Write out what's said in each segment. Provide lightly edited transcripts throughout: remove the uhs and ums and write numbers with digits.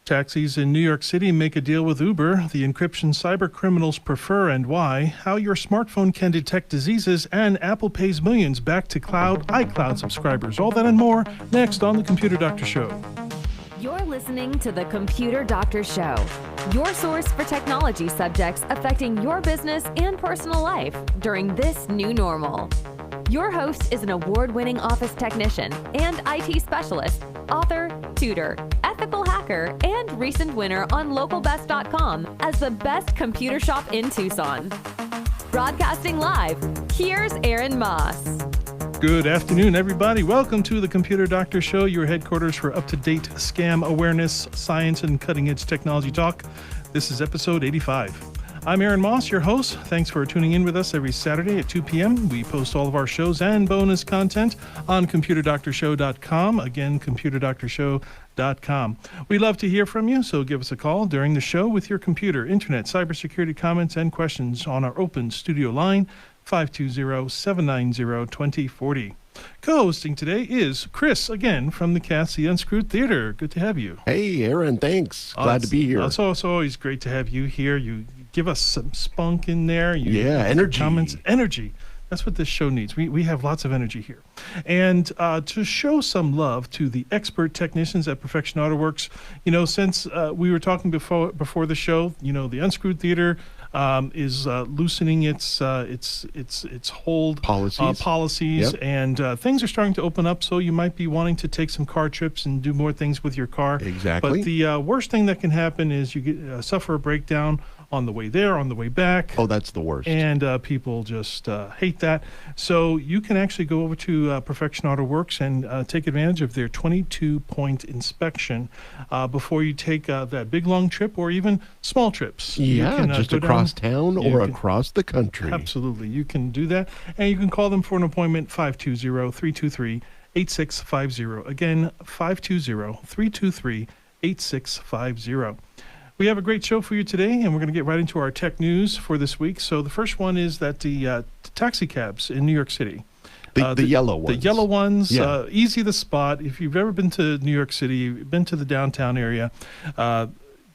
Taxis in New York City make a deal with Uber, the encryption cyber criminals prefer and why, how your smartphone can detect diseases, and Apple pays millions back to iCloud subscribers. All that and more next on The Computer Doctor Show. You're listening to The Computer Doctor Show, your source for technology subjects affecting your business and personal life during this new normal. Your host is an award-winning office technician and IT specialist, author, tutor, ethical hacker, and recent winner on localbest.com as the best computer shop in Tucson. Broadcasting live, here's Aaron Moss. Good afternoon, everybody. Welcome to the Computer Doctor Show, your headquarters for up-to-date scam awareness, science, and cutting-edge technology talk. This is episode 85. I'm Aaron Moss, your host. Thanks for tuning in with us every Saturday at 2 p.m. We post all of our shows and bonus content on ComputerDoctorShow.com. Again, ComputerDoctorShow.com. We love to hear from you, so give us a call during the show with your computer, internet, cybersecurity comments, and questions on our open studio line, 520-790-2040. Co-hosting today is Chris, again, from the Cassie Unscrewed Theater. Good to have you. Hey, Aaron, thanks. Glad to be here. It's always great to have you here. You give us some spunk in there. Energy. Comments, energy. That's what this show needs. We have lots of energy here. And to show some love to the expert technicians at Perfection Auto Works, since we were talking before the show, the Unscrewed Theater is loosening its hold policies, yep. And things are starting to open up. So you might be wanting to take some car trips and do more things with your car. Exactly. But the worst thing that can happen is you suffer a breakdown on the way there, on the way back. Oh, that's the worst. And people just hate that. So you can actually go over to Perfection Auto Works and take advantage of their 22-point inspection before you take that big, long trip or even small trips. Yeah, you can, just across town or across the country. Absolutely. You can do that. And you can call them for an appointment, 520-323-8650. Again, 520-323-8650. We have a great show for you today, and we're going to get right into our tech news for this week. So the first one is that the taxi cabs in New York City. The yellow ones. The yellow ones, yeah. Easy to spot. If you've ever been to New York City, been to the downtown area,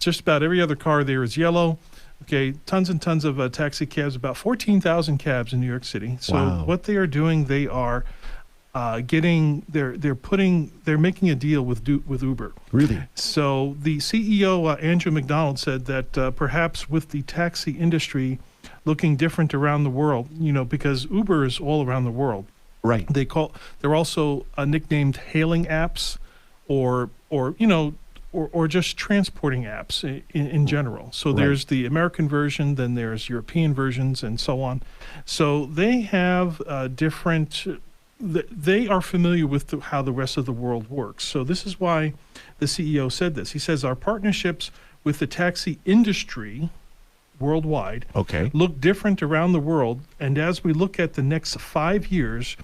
just about every other car there is yellow. Okay, tons and tons of taxi cabs, about 14,000 cabs in New York City. So wow. What they are doing, they are they're making a deal with Uber. Really? So the CEO, Andrew McDonald, said that perhaps with the taxi industry looking different around the world, because Uber is all around the world. Right. They're also nicknamed hailing apps or just transporting apps in general. So there's the American version, then there's European versions, and so on. So they have different. They are familiar with how the rest of the world works. So this is why the CEO said this. He says, our partnerships with the taxi industry worldwide look different around the world. And as we look at the next 5 years,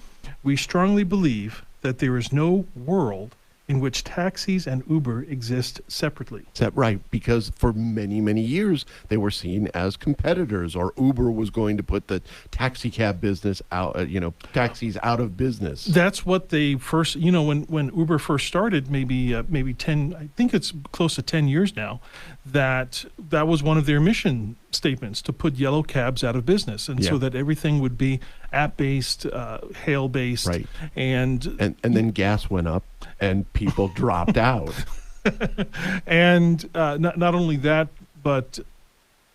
we strongly believe that there is no world in which taxis and Uber exist separately. Is that right? Because for many, many years, they were seen as competitors, or Uber was going to put the taxi cab business out, taxis out of business. That's what they first, when Uber first started, maybe 10, I think it's close to 10 years now, that was one of their mission statements, to put yellow cabs out of business, and so that everything would be app-based, hail-based. Right. And then gas went up and people dropped out. And not only that, but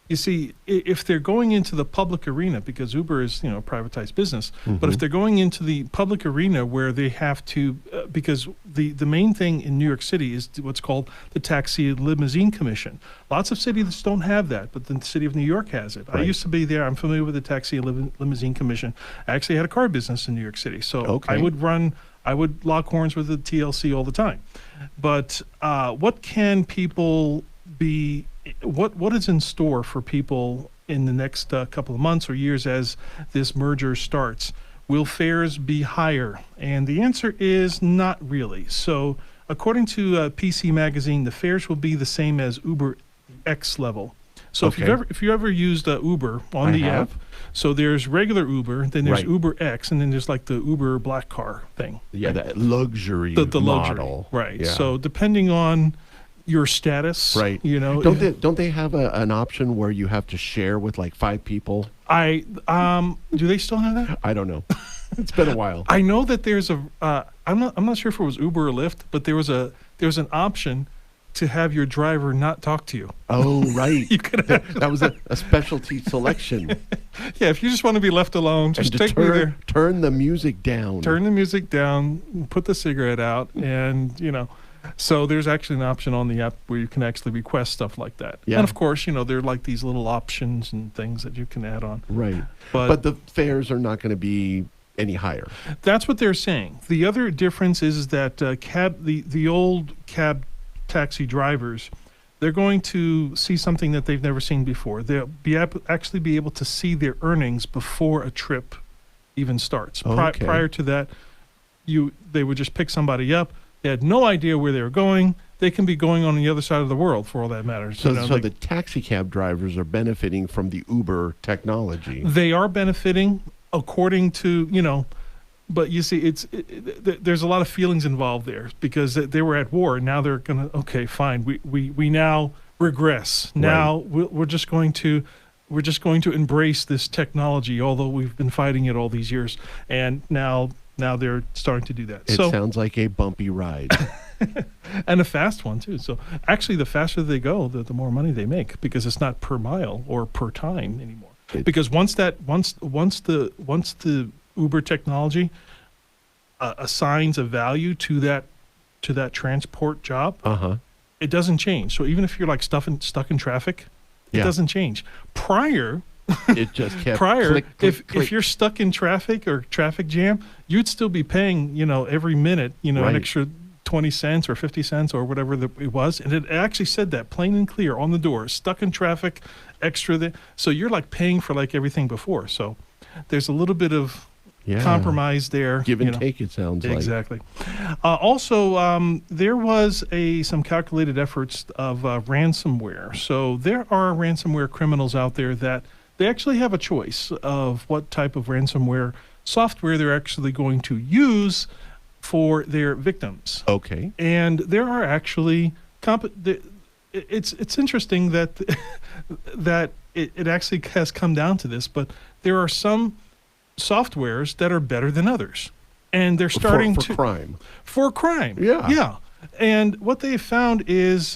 you see, if they're going into the public arena, because Uber is, a privatized business, but if they're going into the public arena where they have to, because the main thing in New York City is what's called the Taxi Limousine Commission. Lots of cities don't have that, but the city of New York has it. Right. I used to be there. I'm familiar with the Taxi Limousine Commission. I actually had a car business in New York City, so I would lock horns with the TLC all the time. But what can people be? What is in store for people in the next couple of months or years as this merger starts? Will fares be higher? And the answer is not really. So according to PC Magazine, the fares will be the same as Uber X level. So if you ever used Uber on the app, so there's regular Uber, then there's Uber X, and then there's like the Uber black car thing. Yeah, that luxury the model. Luxury, right. Yeah. So depending on your status. Right. You know, Don't they have an option where you have to share with like 5 people? Do they still have that? I don't know. It's been a while. I know that there's I'm not sure if it was Uber or Lyft, but there was an option to have your driver not talk to you. Oh, right. You could that was a specialty selection. Yeah, if you just want to be left alone, just take me there. Turn the music down. Turn the music down, put the cigarette out, and so there's actually an option on the app where you can actually request stuff like that. Yeah. And of course, there are like these little options and things that you can add on. Right. But But the fares are not going to be any higher. that's what they're saying. The other difference is that the old cab taxi drivers, they're going to see something that they've never seen before. They'll actually be able to see their earnings before a trip even starts. Okay. Prior to that, they would just pick somebody up. They had no idea where they were going. They can be going on the other side of the world for all that matters. So the taxi cab drivers are benefiting from the Uber technology. They are benefiting according to, but you see, there's a lot of feelings involved there because they were at war. And now they're going to, okay, fine. We now regress. Now we're just going to embrace this technology, although we've been fighting it all these years. And now they're starting to do that. It sounds like a bumpy ride. And a fast one too. So actually, the faster they go, the more money they make because it's not per mile or per time anymore. Because once the Uber technology assigns a value to that transport job, it doesn't change. So even if you're like stuck in traffic, it doesn't change. Prior, it just kept click, if click. you're stuck in traffic or traffic jam, you'd still be paying every minute an extra 20 cents or 50 cents or whatever it was. And it actually said that plain and clear on the door, stuck in traffic, extra there. So you're like paying for like everything before. So there's a little bit of compromise there. Give and take, it sounds like. Exactly. Also, there was some calculated efforts of ransomware. So there are ransomware criminals out there that they actually have a choice of what type of ransomware software they're actually going to use for their victims. Okay. And there are actually it's interesting that that it actually has come down to this, but there are some softwares that are better than others, and they're starting for crime. For crime. Yeah. And what they found is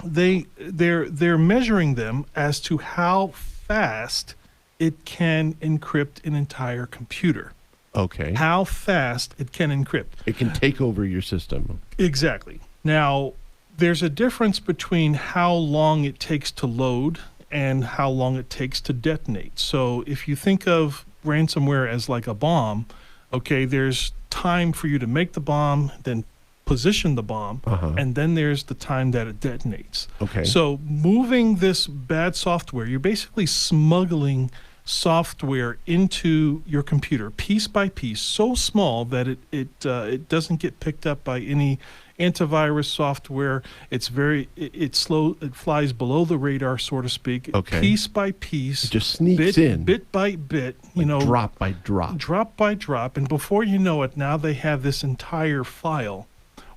they're measuring them as to how fast it can encrypt an entire computer. Okay. How fast it can encrypt. It can take over your system. Exactly. Now, there's a difference between how long it takes to load and how long it takes to detonate. So if you think of ransomware as like a bomb, okay, there's time for you to make the bomb, then position the bomb, and then there's the time that it detonates. Okay. So moving this bad software, you're basically smuggling software into your computer piece by piece, so small that it doesn't get picked up by any antivirus software. It's it's slow. It flies below the radar, so to speak. Okay. Piece by piece. It just sneaks in. Bit by bit. Drop by drop. Drop by drop, and before you know it, now they have this entire file,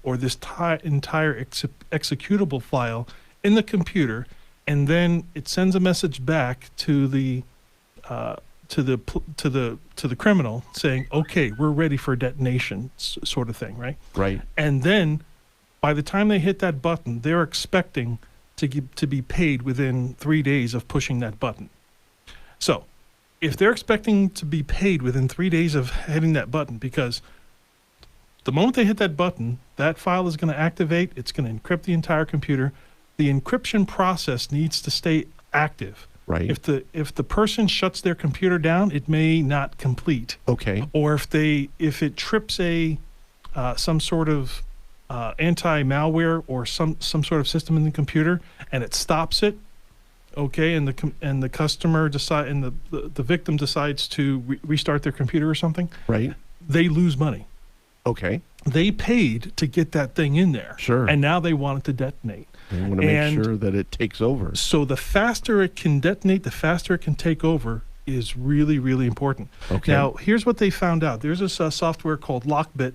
or this entire executable file in the computer, and then it sends a message back to the criminal saying, okay, we're ready for detonation, sort of thing, right? Right. And then by the time they hit that button, they're expecting to be paid within 3 days of pushing that button. So if they're expecting to be paid within 3 days of hitting that button, because the moment they hit that button, that file is going to activate, it's going to encrypt the entire computer. The encryption process needs to stay active. Right. If the person shuts their computer down, it may not complete. Okay. Or if it trips some sort of anti-malware or some sort of system in the computer and it stops it, okay, and the customer the victim decides to restart their computer or something, right, they lose money. Okay. They paid to get that thing in there. Sure. And now they want it to detonate. They want to make sure that it takes over. So the faster it can detonate, the faster it can take over is really, really important. Okay. Now, here's what they found out. There's this software called Lockbit,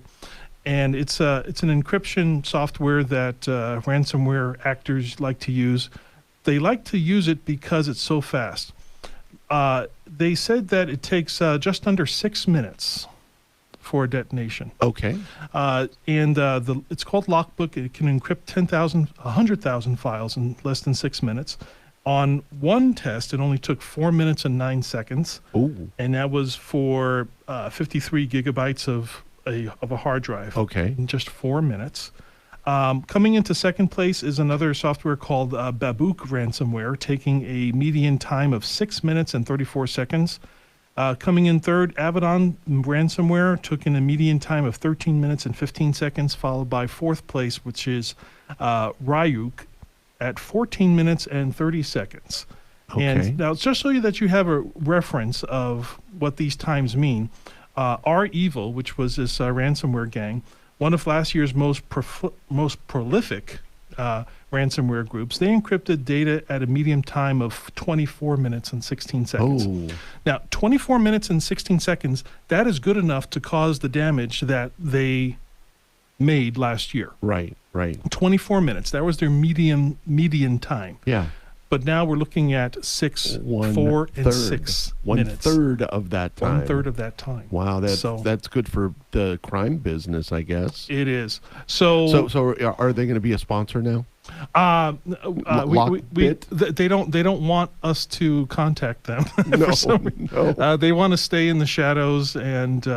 and it's an encryption software that ransomware actors like to use. They like to use it because it's so fast. They said that it takes just under 6 minutes for a detonation. Okay. It's called Lockbook. It can encrypt 100,000 files in less than 6 minutes. On one test, it only took 4 minutes and 9 seconds. Ooh. And that was for 53 gigabytes of a hard drive. Okay. In just 4 minutes. Coming into second place is another software called Babook ransomware, taking a median time of 6 minutes and 34 seconds. Coming in third, Avedon ransomware took in a median time of 13 minutes and 15 seconds, followed by fourth place, which is Ryuk at 14 minutes and 30 seconds. Okay. And now, just so that you have a reference of what these times mean, REvil, which was this ransomware gang, one of last year's most prolific ransomware groups, they encrypted data at a median time of 24 minutes and 16 seconds. Oh. Now, 24 minutes and 16 seconds, that is good enough to cause the damage that they made last year. Right. 24 minutes, that was their median time. Yeah. But now we're looking at 6, 4, and 6 minutes. 1/3 of that time. 1/3 of that time. Wow, that's good for the crime business, I guess. It is. So are they going to be a sponsor now? They don't want us to contact them. No. They want to stay in the shadows and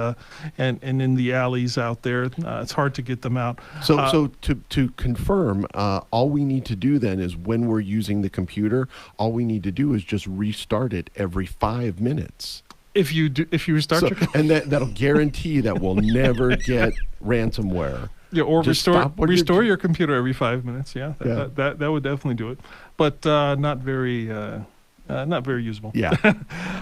in the alleys out there. It's hard to get them out. So to confirm, all we need to do then is when we're using the computer, all we need to do is just restart it every 5 minutes. If you restart your and that'll guarantee that we'll never get ransomware. Yeah, or Just restore your computer every 5 minutes. Yeah, that would definitely do it, but not very usable. Yeah.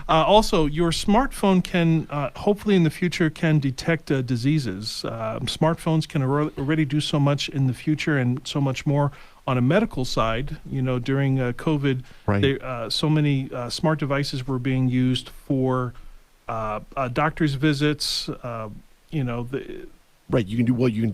Also, your smartphone can hopefully in the future can detect diseases. Smartphones can already do so much in the future and so much more on a medical side. During COVID, right. So many smart devices were being used for doctor's visits. Right, you can do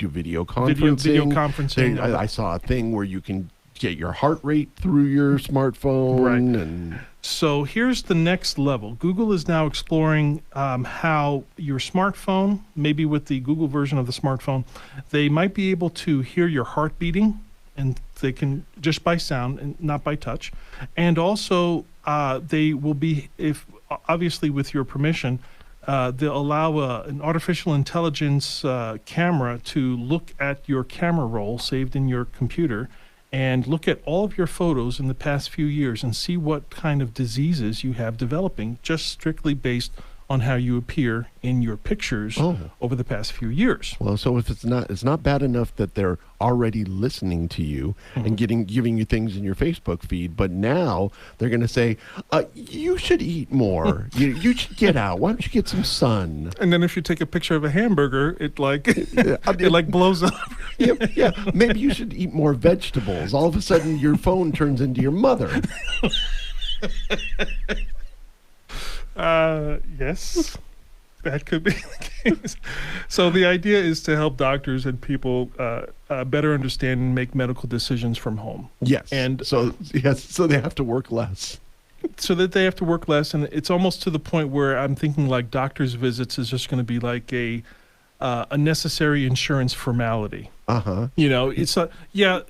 video conferencing. Video conferencing. I saw a thing where you can get your heart rate through your smartphone. Right. And so here's the next level. Google is now exploring how your smartphone, maybe with the Google version of the smartphone, they might be able to hear your heart beating, and they can just by sound and not by touch. And also, they will be, if obviously with your permission, they'll allow an artificial intelligence camera to look at your camera roll saved in your computer and look at all of your photos in the past few years and see what kind of diseases you have developing, just strictly based on how you appear in your pictures over the past few years. Well, so if it's not bad enough that they're already listening to you and giving you things in your Facebook feed, but now they're going to say, you should eat more. you should get out. Why don't you get some sun? And then if you take a picture of a hamburger, it blows up. Yeah. Maybe you should eat more vegetables. All of a sudden, your phone turns into your mother. Yes, that could be the case. So the idea is to help doctors and people better understand and make medical decisions from home. Yes. And so they have to work less. So that they have to work less, and it's almost to the point where I'm thinking like doctor's visits is just going to be like a necessary insurance formality. Uh-huh. It's yeah.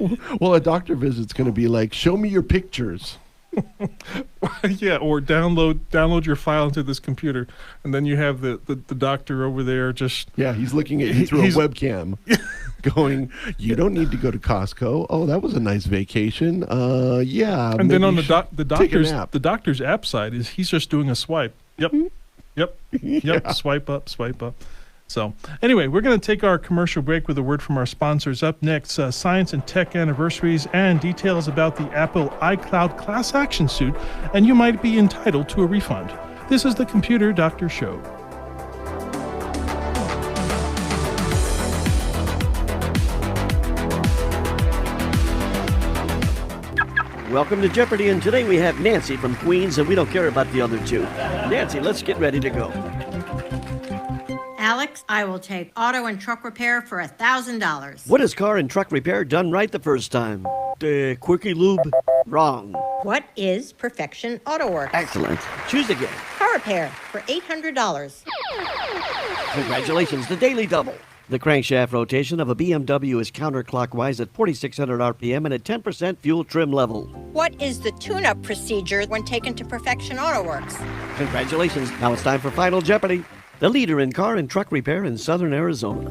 Well, a doctor visit's going to be like, show me your pictures. Yeah, or download your file into this computer, and then you have the doctor over there just... Yeah, he's looking at you through a webcam, going, you don't need to go to Costco. Oh, that was a nice vacation. Yeah. And then on the the doctor's app side, he's just doing a swipe. Yep. Yeah. Swipe up. So anyway, we're going to take our commercial break with a word from our sponsors. Up next, science and tech anniversaries and details about the Apple iCloud class action suit, and you might be entitled to a refund. This is the Computer Doctor Show. Welcome to Jeopardy, and today we have Nancy from Queens, and we don't care about the other two. Nancy, let's get ready to go. Alex, I will take auto and truck repair for $1,000. What is car and truck repair done right the first time? Quickie Lube? Wrong. What is Perfection Auto Works? Excellent. Choose again. Car repair for $800. Congratulations, the daily double. The crankshaft rotation of a BMW is counterclockwise at 4,600 RPM and at 10% fuel trim level. What is the tune-up procedure when taken to Perfection Auto Works? Congratulations. Now it's time for Final Jeopardy. The leader in car and truck repair in southern Arizona.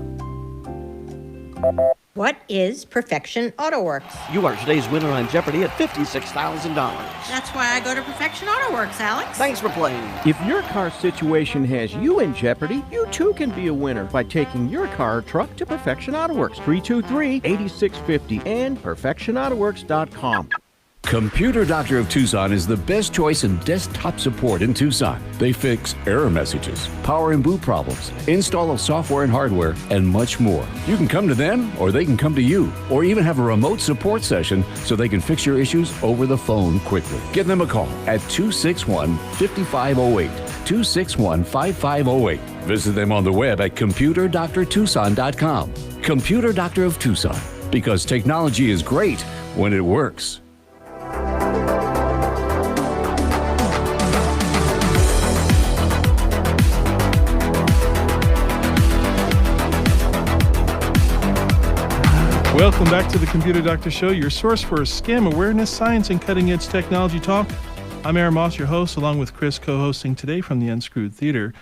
What is Perfection Auto Works? You are today's winner on Jeopardy at $56,000. That's why I go to Perfection Auto Works, Alex. Thanks for playing. If your car situation has you in jeopardy, you too can be a winner by taking your car or truck to Perfection Auto Works, 323-8650 and perfectionautoworks.com. Computer Doctor of Tucson is the best choice in desktop support in Tucson. They fix error messages, power and boot problems, install of software and hardware, and much more. You can come to them, or they can come to you, or even have a remote support session so they can fix your issues over the phone quickly. Give them a call at 261-5508, 261-5508. Visit them on the web at computerdoctortucson.com. Computer Doctor of Tucson, because technology is great when it works. Welcome back to the Computer Doctor Show, your source for scam awareness, science, and cutting-edge technology talk. I'm Aaron Moss, your host, along with Chris, co-hosting today from the Unscrewed Theater.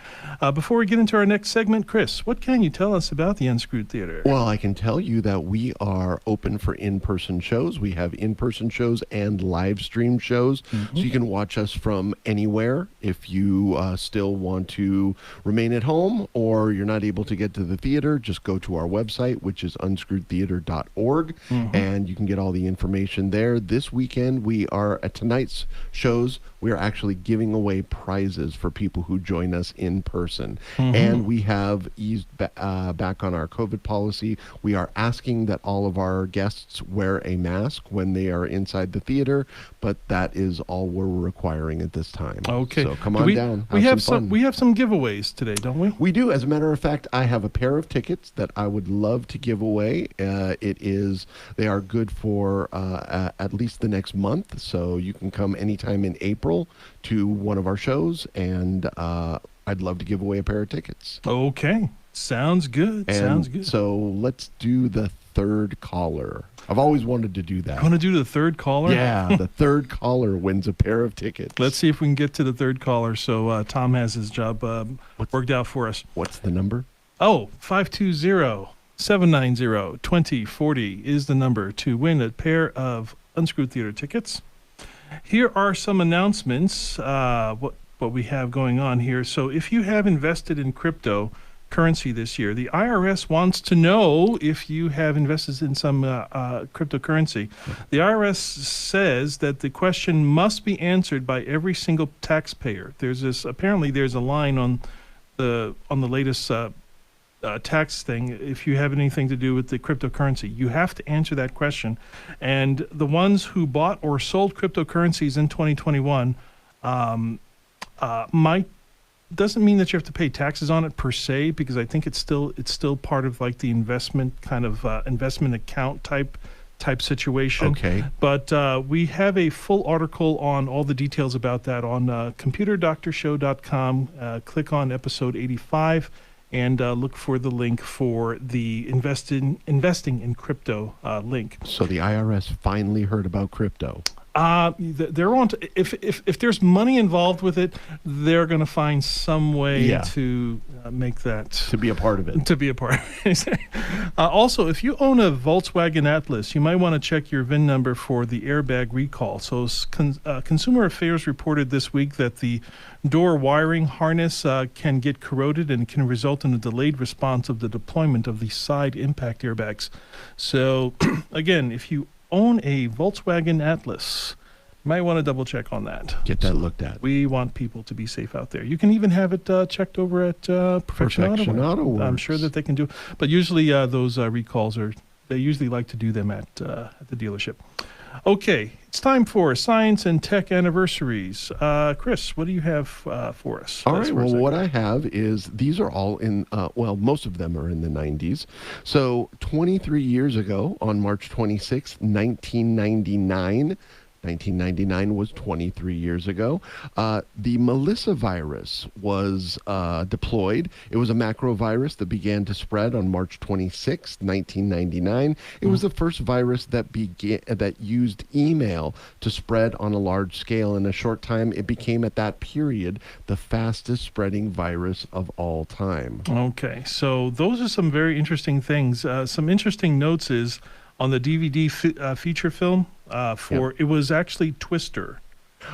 Before we get into our next segment, Chris, what can you tell us about the Unscrewed Theater? Well, I can tell you that we are open for in-person shows. We have in-person shows and live stream shows, so you can watch us from anywhere. If you still want to remain at home or you're not able to get to the theater, just go to our website, which is unscrewedtheater.org, and you can get all the information there. This weekend, we are at tonight's shows. We are actually giving away prizes for people who join us in person. And we have eased back on our COVID policy. We are asking that all of our guests wear a mask when they are inside the theater, but that is all we're requiring at this time. Okay. So come on down. We have some fun. We have some giveaways today, don't we? We do. As a matter of fact, I have a pair of tickets that I would love to give away. They are good for at least the next month, so you can come anytime in April to one of our shows, and I'd love to give away a pair of tickets. Okay. Sounds good. Sounds good. So let's do the third caller. I've always wanted to do that. I want to do the third caller? Yeah, the third caller wins a pair of tickets. Let's see if we can get to the third caller so Tom has his job worked out for us. What's the number? Oh, 520-790-2040 is the number to win a pair of Unscrewed Theater tickets. Here are some announcements, what we have going on here. So if you have invested in cryptocurrency this year, the IRS wants to know if you have invested in some cryptocurrency. The IRS says that the question must be answered by every single taxpayer. Apparently there's a line on the latest tax thing. If you have anything to do with the cryptocurrency, you have to answer that question. And the ones who bought or sold cryptocurrencies in 2021 doesn't mean that you have to pay taxes on it per se, because I think it's still part of like the investment kind of investment account type situation. Okay. But we have a full article on all the details about that on computerdoctorshow.com. Click on episode 85 and look for the link for the investing in crypto link. So the IRS finally heard about crypto. They're on. If there's money involved with it, they're going to find some way to make that to be a part of it. To be a part. Also, if you own a Volkswagen Atlas, you might want to check your VIN number for the airbag recall. So, Consumer Affairs reported this week that the door wiring harness can get corroded and can result in a delayed response of the deployment of the side impact airbags. So, again, if you own a Volkswagen Atlas, you might want to double check on that. Get that looked at. We want people to be safe out there. You can even have it checked over at Perfection Auto Works. I'm sure that they can do. But usually those recalls they usually like to do them at the dealership. Okay, it's time for science and tech anniversaries. Chris, what do you have for us? All right. Well, what I have is these are all in, most of them are in the 90s. So 23 years ago, on March 26th, 1999, 1999 was 23 years ago. The Melissa virus was deployed. It was a macrovirus that began to spread on March 26, 1999. It was the first virus that used email to spread on a large scale. In a short time, it became, at that period, the fastest spreading virus of all time. Okay, so those are some very interesting things. Some interesting notes is on the DVD feature film it was actually Twister.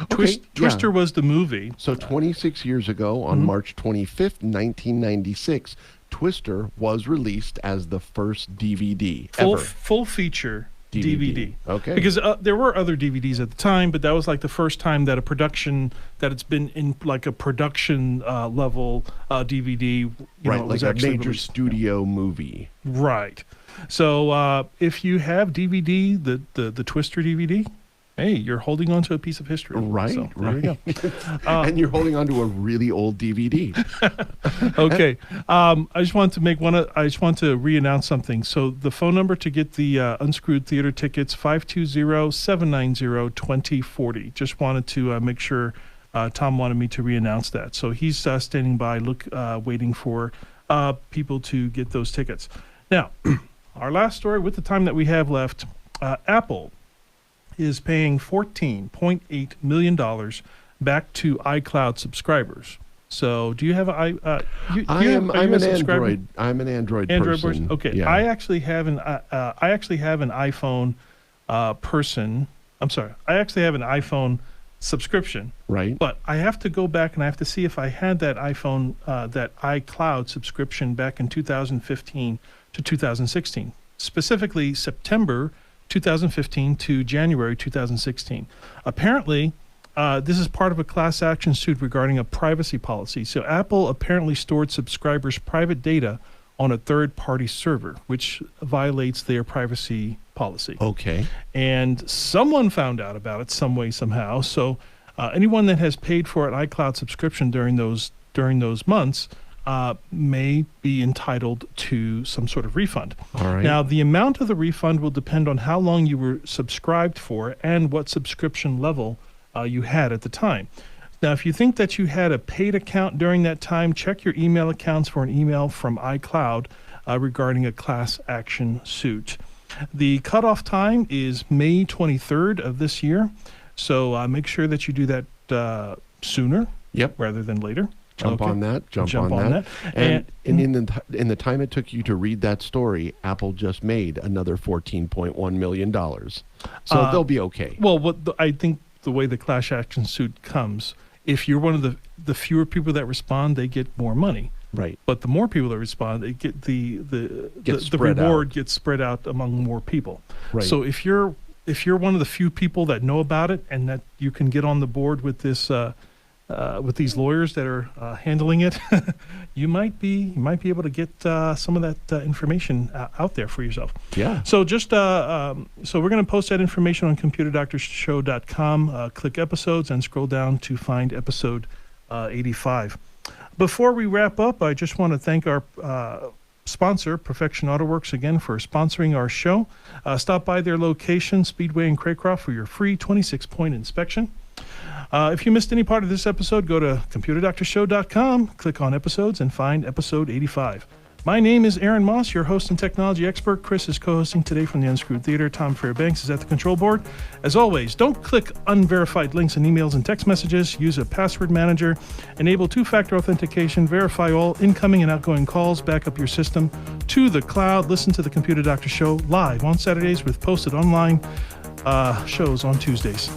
Twister was the movie. So 26 years ago, on March 25th, 1996, Twister was released as the first DVD ever. Full feature DVD. Okay. Because there were other DVDs at the time, but that was like the first time that it's been in like a production level DVD. Right, like a major studio movie. Right. So if you have DVD, the Twister DVD, hey, you're holding on to a piece of history. Right, so, right. There you go. And you're holding on to a really old DVD. Okay. I just want to re-announce something. So the phone number to get the Unscrewed Theater tickets, 520-790-2040. Just wanted to make sure Tom wanted me to re-announce that. So he's standing by, waiting for people to get those tickets. Now, our last story with the time that we have left, Apple is paying $14.8 million back to iCloud subscribers. So, do you have I'm an Android person. Okay, yeah. I actually have an iPhone person. I'm sorry, I actually have an iPhone subscription. Right. But I have to go back and I have to see if I had that that iCloud subscription back in 2015 to 2016, specifically September 2015 to January 2016. Apparently, this is part of a class action suit regarding a privacy policy. So Apple apparently stored subscribers' private data on a third-party server, which violates their privacy policy. Okay. And someone found out about it some way, somehow. So anyone that has paid for an iCloud subscription during those months may be entitled to some sort of refund. All right. Now, the amount of the refund will depend on how long you were subscribed for and what subscription level you had at the time. Now, if you think that you had a paid account during that time, check your email accounts for an email from iCloud regarding a class action suit. The cutoff time is May 23rd of this year, so make sure that you do that sooner rather than later. Jump on that. And in the time it took you to read that story, Apple just made another $14.1 million. So they'll be okay. Well, I think the way the class action suit comes, if you're one of the fewer people that respond, they get more money. Right. But the more people that respond, they get the reward gets spread out among more people. Right. So if you're one of the few people that know about it and that you can get on the board with this with these lawyers that are handling it, you might be able to get some of that information out there for yourself. Yeah. So just so we're going to post that information on computerdoctorshow.com. Click episodes and scroll down to find episode 85. Before we wrap up, I just want to thank our sponsor, Perfection AutoWorks, again for sponsoring our show. Stop by their location, Speedway in Craycroft, for your free 26-point inspection. If you missed any part of this episode, go to computerdoctorshow.com, click on episodes, and find episode 85. My name is Aaron Moss, your host and technology expert. Chris is co-hosting today from the Unscrewed Theater. Tom Fairbanks is at the control board. As always, don't click unverified links in emails and text messages. Use a password manager. Enable two-factor authentication. Verify all incoming and outgoing calls. Back up your system to the cloud. Listen to the Computer Doctor Show live on Saturdays with posted online shows on Tuesdays.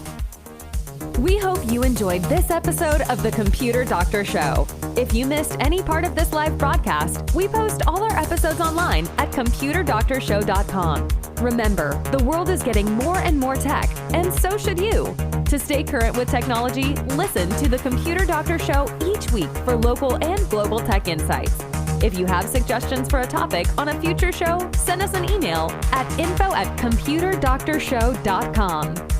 We hope you enjoyed this episode of The Computer Doctor Show. If you missed any part of this live broadcast, we post all our episodes online at computerdoctorshow.com. Remember, the world is getting more and more tech, and so should you. To stay current with technology, listen to The Computer Doctor Show each week for local and global tech insights. If you have suggestions for a topic on a future show, send us an email at info@computerdoctorshow.com.